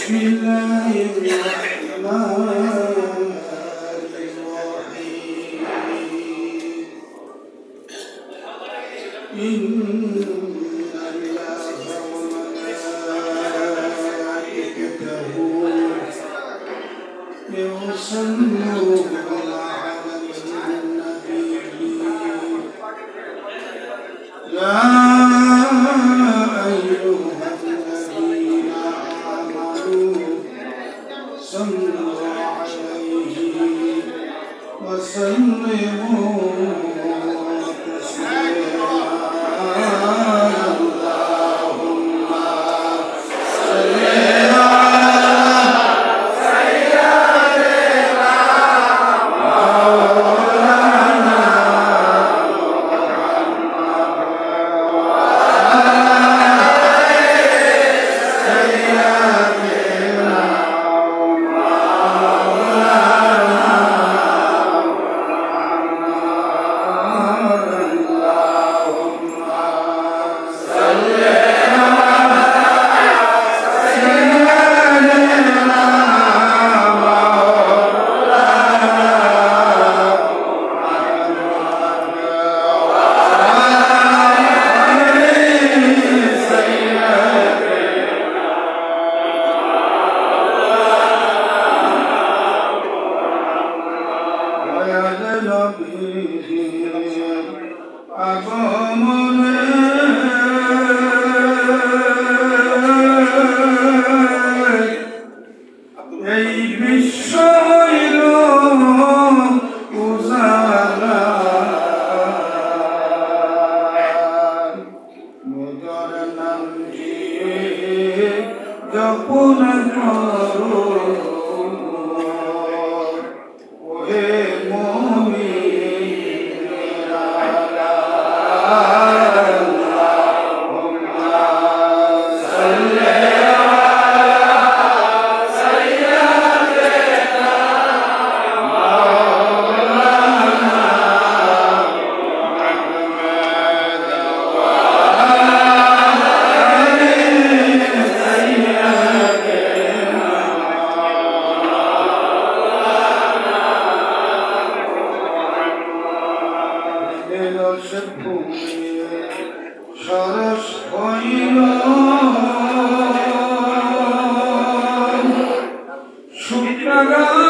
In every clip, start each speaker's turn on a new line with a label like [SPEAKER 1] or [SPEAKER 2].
[SPEAKER 1] بسم الله الرحمن الرحيم إن الله وملائكته يصلون على النبي يا أيها الذين آمنوا صلوا عليه وسلموا تسليما اللهم صل
[SPEAKER 2] سيدنا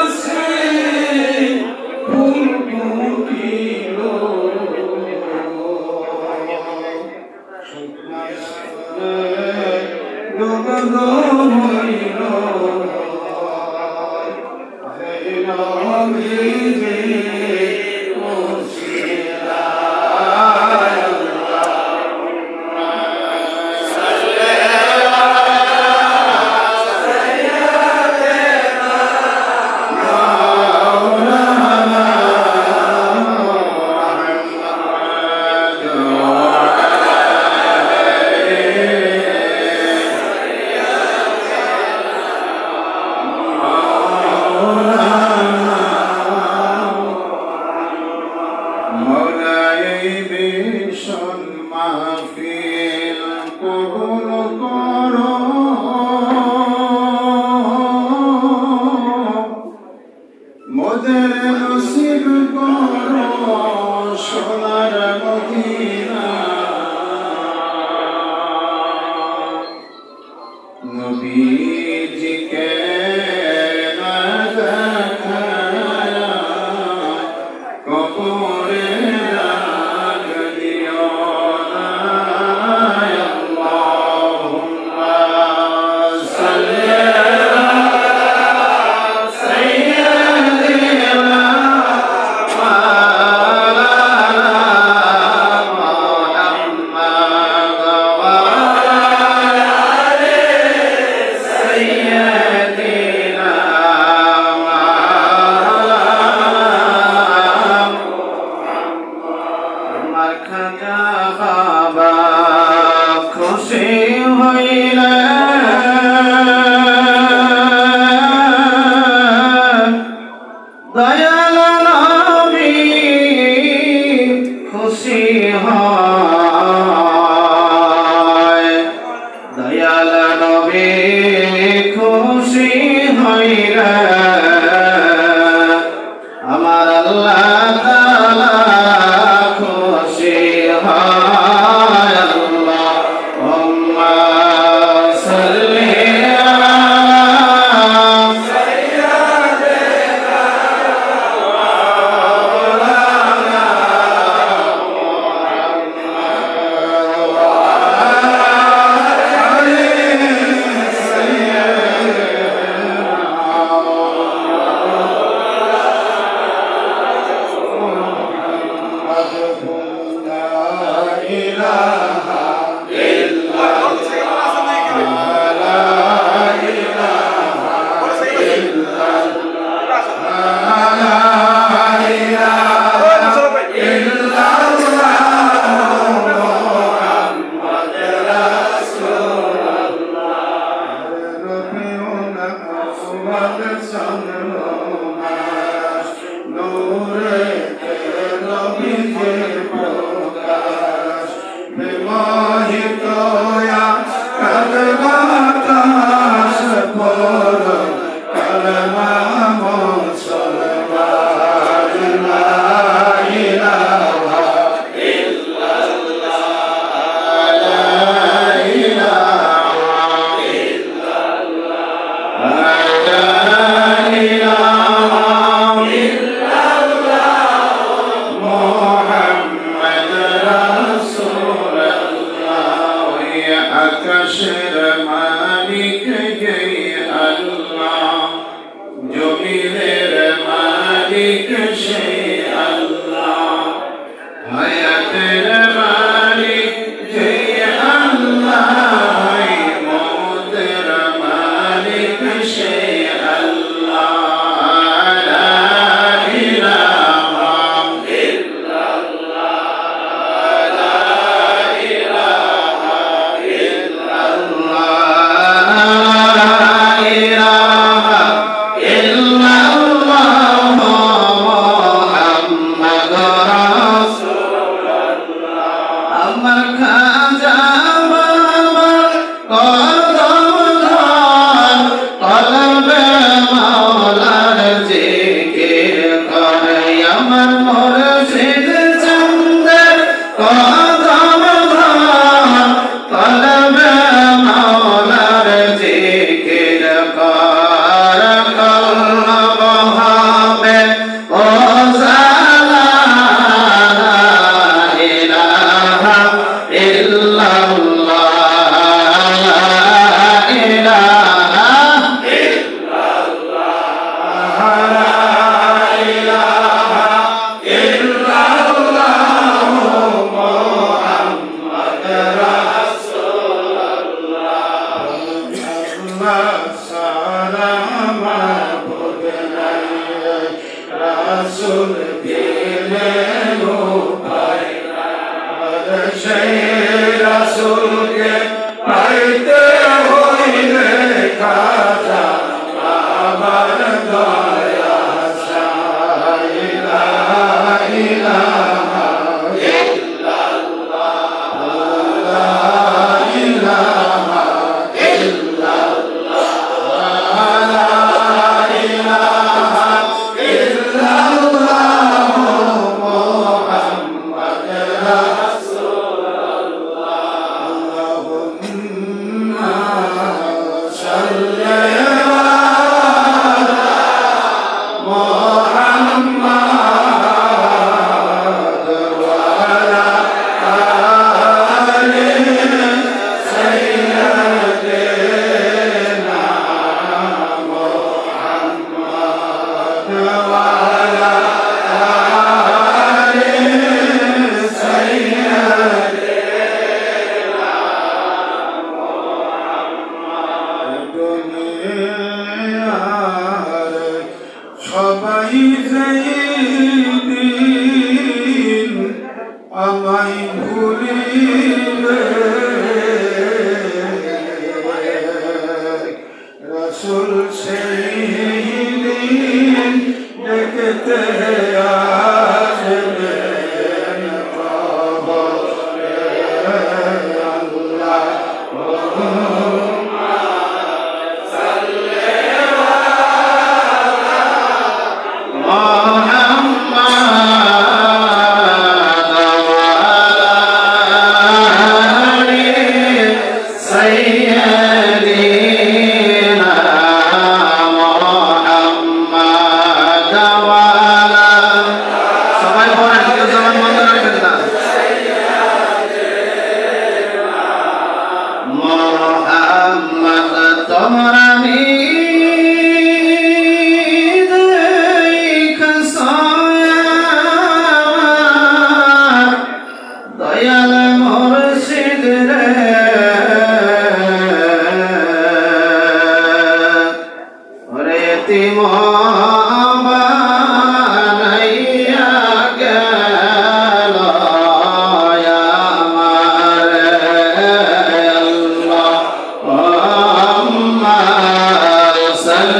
[SPEAKER 2] Sal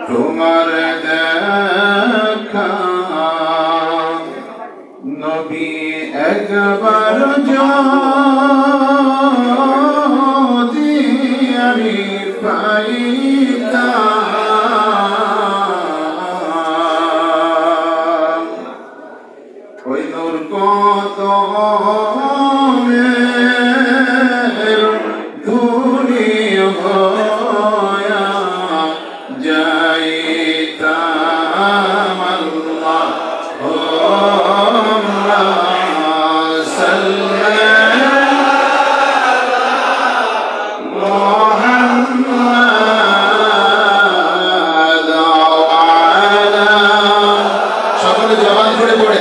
[SPEAKER 1] তোমার দেখা নবী একবার যদি আমি পাইতাম ওই নূর কদমের ধুলি হয়া যাইতাম আল্লাহুম্মা সাল্লি মুহাম্মাদ ওয়া আলা সকলে জবান করে পড়ে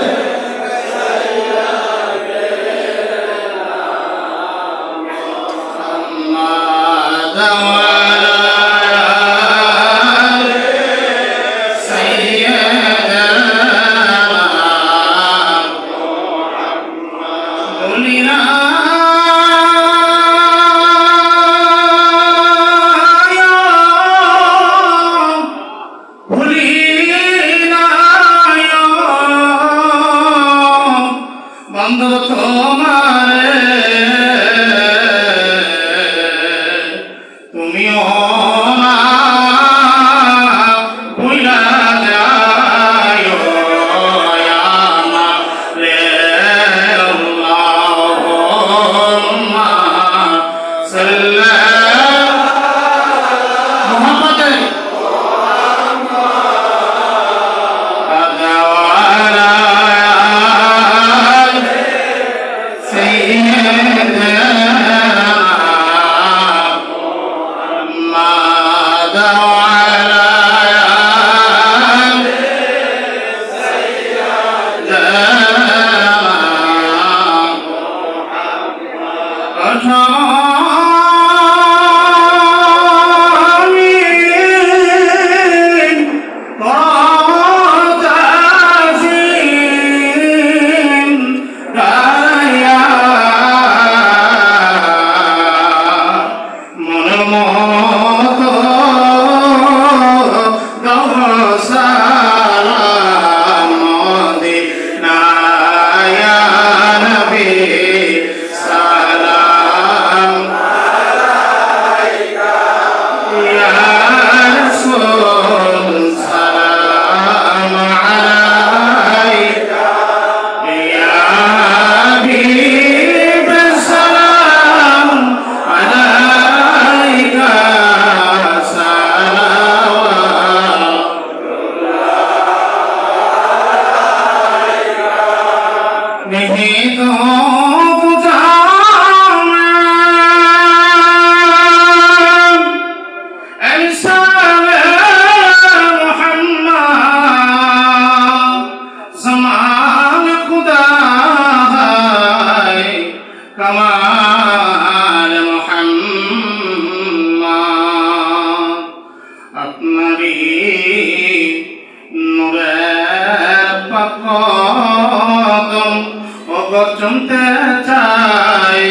[SPEAKER 2] চুমতে চাই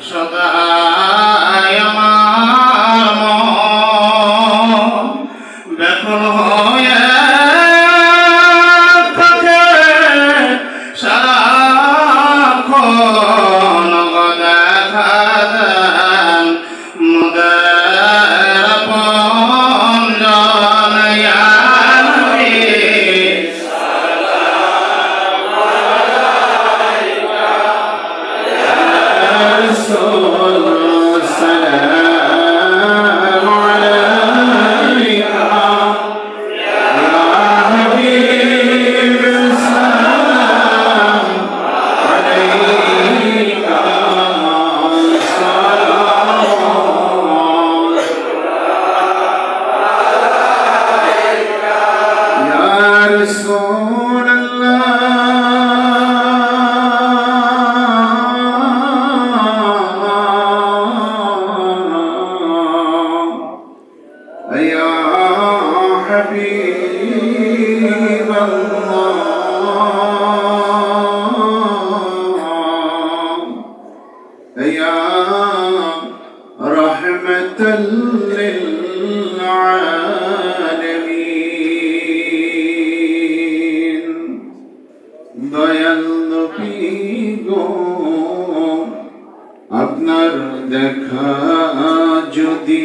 [SPEAKER 2] সদাই আমার মন ব্যাকুল হয়ে থাকে সারাক্ষণ দেখা দেন মুদের আপনজন ইয়া নবী
[SPEAKER 1] يا حبيب الله يا رحمة للعالمين দয়াল নবী গো আপনার দেখা যদি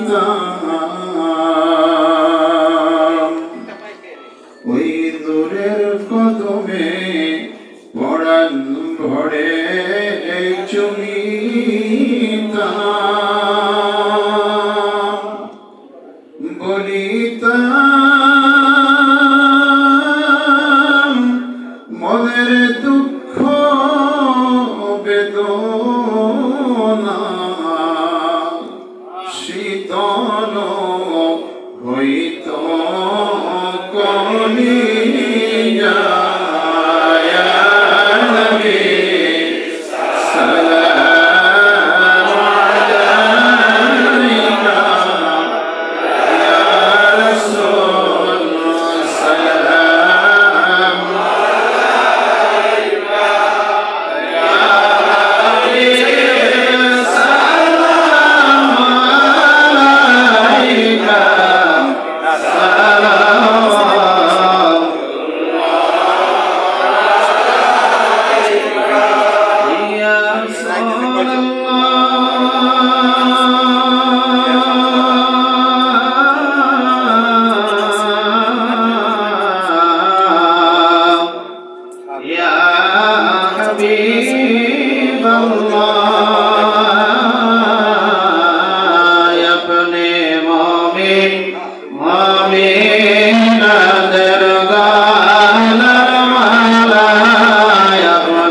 [SPEAKER 1] পাইতাম ওই দূরের কদমে পরাণ ভরে চুমিতাম বলিতাম মনের দুঃখ বেদনা শীতল হইত কলিজা ইয়া নবী সালাম আলাইকা ইয়া রাসূল সালাম আলাইকা ইয়া হাবিব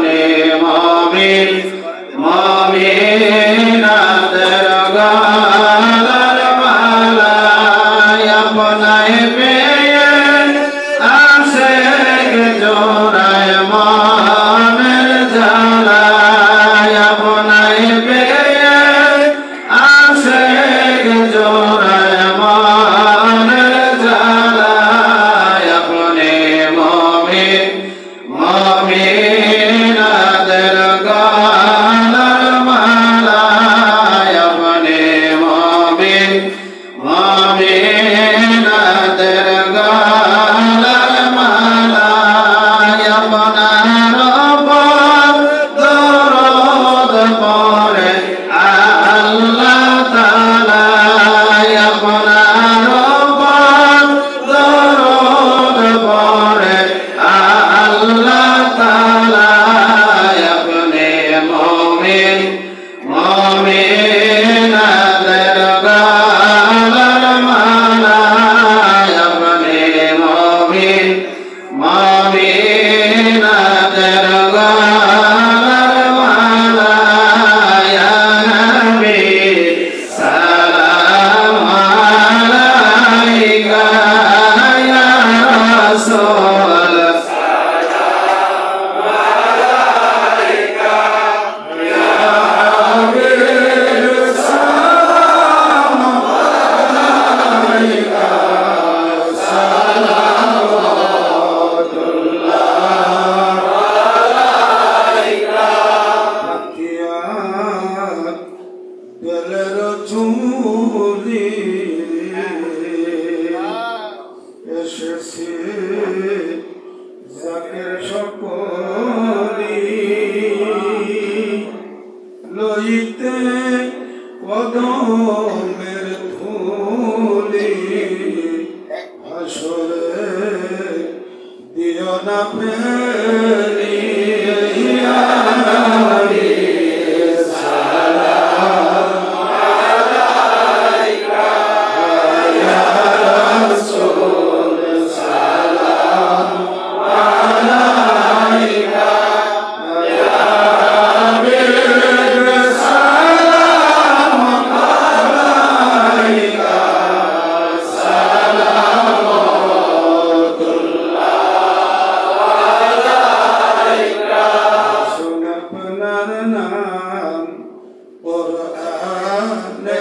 [SPEAKER 1] সালাম আলাইকা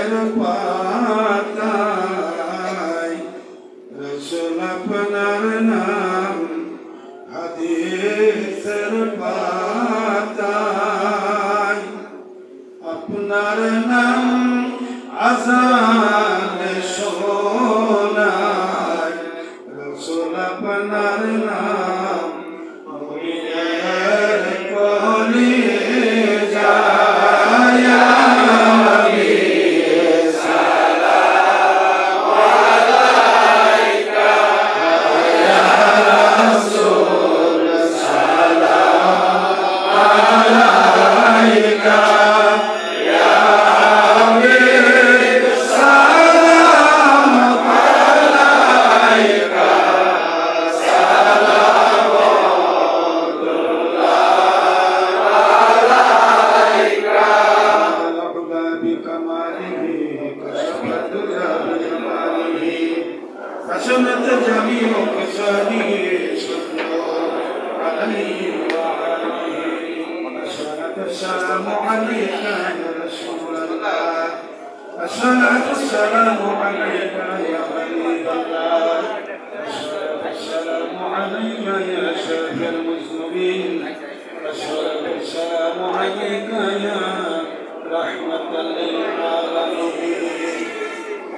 [SPEAKER 1] গাছের পাতায় রসুল আপনার নাম হাদিসের পাতায় আপনার নাম আজান শোনায় রসুল আপনার নাম মুমিনের কলিজায় فشمت جميع قصاده عليه وعليه السلام عليك يا رسول الله الصلاة والسلام عليك يا حبيب الله الصلاة والسلام عليك يا شافي المذنبين الصلاة والسلام عليك يا رحمة للعالمين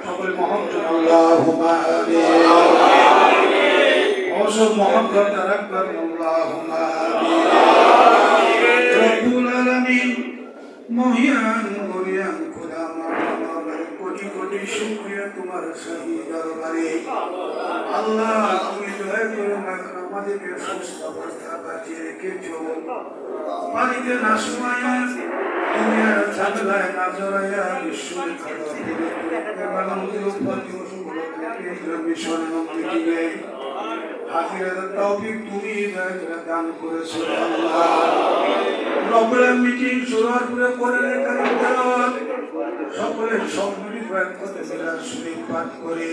[SPEAKER 1] সকল মহব্বত আল্লাহুম্মা আমিন ওসব মহব্বত রাখবার আল্লাহুম্মা আমিন রব্বুল আলামিন মহিয়ান গরিয়ান খোদা মাওলানা কোটি কোটি শুকরিয়া তোমার শাহী দরবারে আল্লাহ তুমি দয়া করে আমাদেরকে সুস্থ অবস্থা বাঁচিয়ে রেখেছো পানিতে না শুমায়া দুনিয়ার ঝামেলায় না জড়াইয়া ঈশ্বর খাওয়া মানুষের উপর মিশন এবং মিটিংয়ে হাজিরার তৌফিক তুমি দান করেছো আল্লাহ রব্বুল মিটিং শুরুর পরে কোরআনের কারীম তেলাওয়াত সকলের সম্মিলিত একসাথে মিলাদ শরীফ পাঠ করে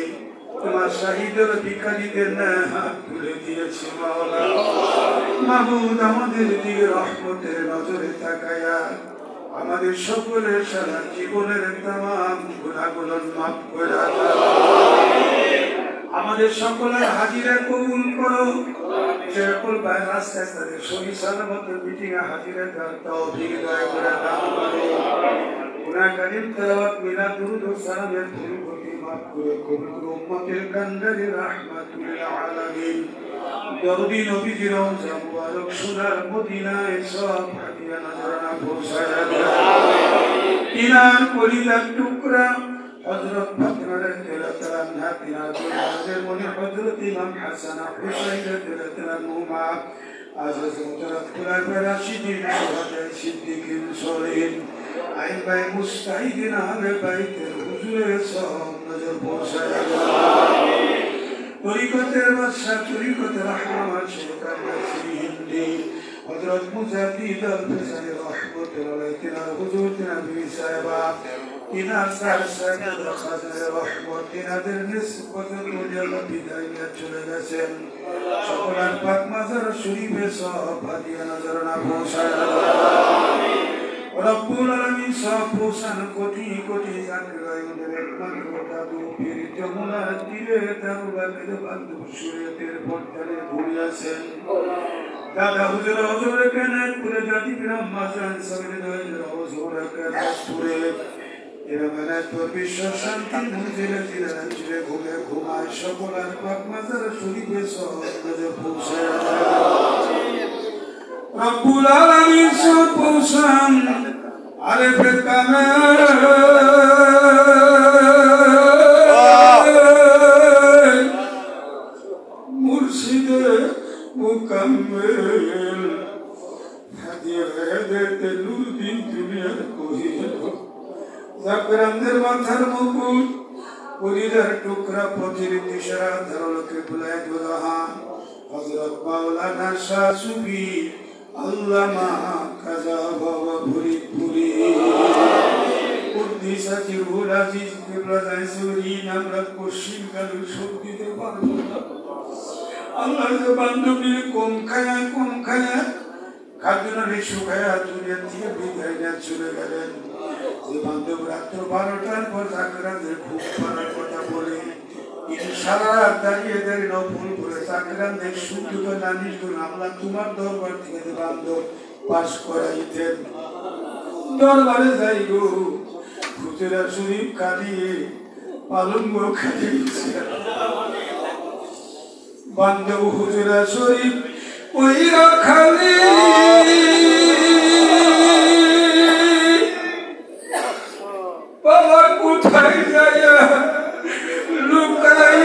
[SPEAKER 1] তোমার শাহীদের ভিখারীদের হাত তুলে দিয়েছে মাওলা মাবুদ আমাদের দিকে রহমতের নজরে তাকায়া আমাদের সকলের সারা জীবনের তামাম গুনাহগুলো মাফ করে দাও আমাদের সকলের হাজিরা কবুল করো যে সকল ভাই রাস্তায় তাদের সহি সালামত মিটিং এ হাজিরা দেওয়ার তৌফিক দয়া করে দাও গুনাহ কারীম তেলাওয়াত মিলাদ দুরূদ ও সালামের ভুল মাফ করে কবুল করো উম্মতের কান্দারি রাহমাতুল আলামিন দরদি নবীজির রওজা মুবারক সোনার মদিনায় সব হাদিয়া নজরানা পৌঁছায় দাও তিনার কলিজার টুকরা হযরত ফাতেমা রাদিয়াল্লাহু আনহা তিনার কলিজার মনে হযরত ইমাম হাসান হুসাইন রাদিয়াল্লাহু আনহুমা আযীজ মুতারাত খুলাফায়ে রাশিদিন সুহাদায়ে সিদ্দিকিন সলিহিন আইবাই মুস্তাহিদিন আহলে বাইতের হুজুরের সব নজর পৌঁছায় দাও তরিকতের বাদশা তরিকতের রহমান শেখ আল-নাসিরি হিন্দি হযরত মুজাদ্দিদ আল-ফিসানি রাহমাতুল্লাহ আলাইহি তিনার হুজুর তিনার বিবি সাহেবা তিনার স্যার সাহেব খাজা রহমত তিনাদের নিসবত দুনিয়া বিদায় চলে গেছেন সকলের পাক মাজার শরীফে সব হাদিয়া নজরানা পৌঁছায় রব্বুল আলামিন সব পৌঁছান কোটি কোটি জাকিরাইনের একমাত্র দাদু পীর যমুনার তীরে দারুবাগের বান্ধব শরীয়তের পর্দারে ঘুরিয়াছেন দাদা হুজুর হুজুর কেনাত পুরে জাতি বিরাম মাজান সবির দয়ের হুজুর কেনাত পুরে এরা মানে তোর বিশ্ব শান্তি মুজিরে জিরা চিরে ঘুরে ঘুমায় সকলের পাক মাজার শরীফে সব নজর পৌঁছায় রব্বুল আলামিন সব পৌঁছান আলেফে কামেল মুর্শিদে মুকাম্মেল হাদিয়া হেদায়েতে নূরুদ্দিন দুনিয়ার কহিল জাকরানদের মাথার মুকুট কলিজার টুকরা পথের দিশারা ধারলকে বুলায় দুরহান হযরত মাওলানা শাহ সুফি আল্লামা কাজা বাবা ভুরি ভুরি কুদ্দিসা জিরুল আজিজ কিবলা জাইসুরি আমরা কোশিন কালু সব দিতে পারবো না আল্লাহ যে বান্ধবী কম খায়া খাদ্যনারে শুকায়া দুনিয়া থেকে বিদায় নিয়ে চলে গেলেন যে বান্ধব রাত্র 12টার পর জাকরানদের ঘুম পাড়ার কথা বলে কিন্তু সারা রাত দাঁড়িয়ে দাঁড়িয়ে নফল করে জাকরানদের সূর্য নানির গুণ আল্লাহ তোমার দরবার থেকে যে বান্ধব পাশ করাইতেন দরবারে যাই গো হুজুরা শরীফ কাঁদিয়ে পালঙ্গ খাটিয়েছে বান্ধব হুজুরা শরীফ ওই রাখালি বাবা কোথায় যায় লুকাই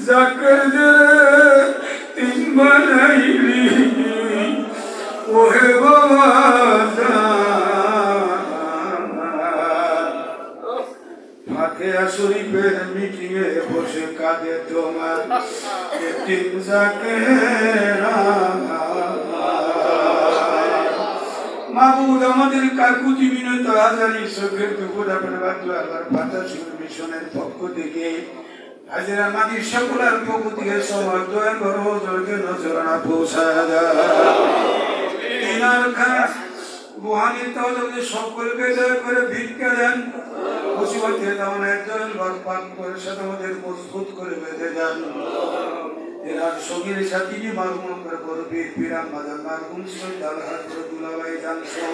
[SPEAKER 1] জাকর তিন বানাইলি ওহে বাবা ফাতিহা শরীফের মিটিংয়ে বসে কাঁদে তোমার এতিম জাকেরা মাহবুব আমাদের কাকুতি বিনত হাজারি চোখের দুপুর আপনার আল্লাহর ফাতাসুর মিশনের পক্ষ থেকে হাজিরা মাদির সকলের পক্ষ থেকে সবার দয়া করো জোরকে নজরানা পৌঁছায় দিনার খাস বুহানির তাহলে সকলকে দয়া করে ভিক্ষা দেন মুসিবতে তেমন একজন ঘর পাক করে সাথে আমাদের মজবুত করে বেঁধে যান এনার সঙ্গীর সাথী মারুম করে বীর পিরাম মাদার মারুম সৈদাল হাত করে দুলাভাই জান সহ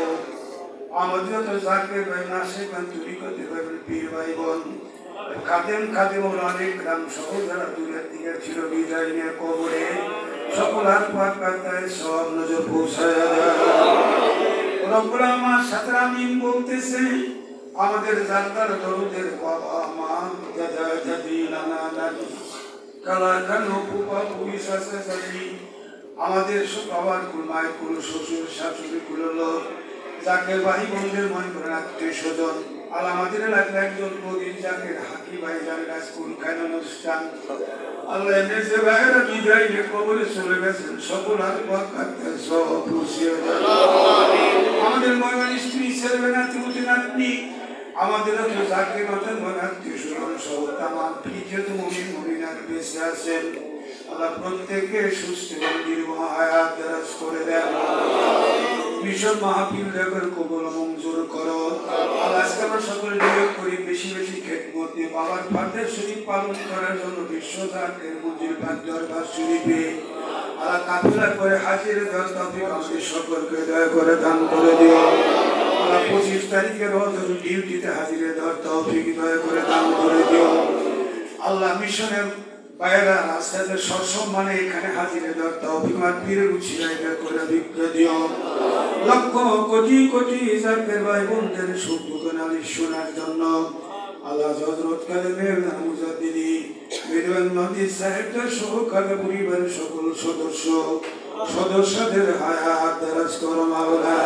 [SPEAKER 1] আমাদের তো জাকের ভাই নাসে কান তুমি করতে পারবেন পীর ভাই বোন খাদেম অনেক গ্রাম সহ যারা দূরের দিকে ছিল বিদায় নিয়ে কবরে সকল হাত পাক কাতায় সব নজর পৌঁছায় রব্বুল আমার সাথে আমিন বলতেছে আমাদের জান্নার দরুদের বাবা মা দাদা দাদি নানা নানি কালা কানো ফুপা ফুপি শাশা শাশি আমাদের সব বাবার কুল মায়ের কুল শ্বশুর শাশুড়ি কুল লোক যাকে ভাই বোনদের মনে করেন আত্মীয় স্বজন আর আমাদের এলাকায় একজন প্রদীপ যাকে হাকি ভাই জানেন স্কুল খান অনুষ্ঠান আল্লাহ এনে যে ভাইয়েরা বিদায় নিয়ে কবরে চলে গেছেন সকল হাত পাক কাটতে সব পুষিয়ে আমাদের ময়মান স্ত্রী ছেলে নাতি নাতনি আমাদের যাকে মাথার মনে আত্মীয় স্বজন সহ তামাম ফিজত মুমিনার বেঁচে আছেন আল্লাহ প্রত্যেকে সুস্থ এবং নির্মহ হায়াত দারাজ করে দেন ভীষণ মাহফিল রেখে কবুল মঞ্জুর করো আল্লাহ আজকে আমরা সকলে নিয়োগ করি বেশি বেশি খেদমত দিয়ে বাবার ফাতে শরীফ পালন করার জন্য বিশ্বজাতের মঞ্জিল পাক দরবার শরীফে আল্লাহ কাফেলা করে হাজির দর তৌফিক আমাদের সকলকে দয়া করে দান করে দিও আল্লাহ 25 তারিখের রোজ ডিউটিতে হাজিরে দর তৌফিক দয়া করে দান করে দিও আল্লাহ মিশনের বাইরা রাস্তাতে সসম্মানে এখানে হাজিরে দর তৌফিক আর পীরের উছিলাইটা করে ভিক্ষা দিও লক্ষ কোটি কোটি জাকের ভাই বোনদের সুখ দুঃখ নালিশ শোনার জন্য আল্লাহ হযরত কালেমের মুজাদ্দিদি মেরওয়ান নদী সাহেবদের সহ কালে পরিবারের সকল সদস্যদের হায়াত দারাজ করো মাওলা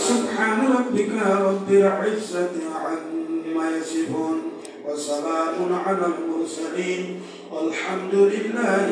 [SPEAKER 1] সুবহান রাব্বিকা রাব্বিল ইজ্জাতি আম্মা ইয়াসিফুন ওয়া সালামুন আলাল মুরসালিন والحمد لله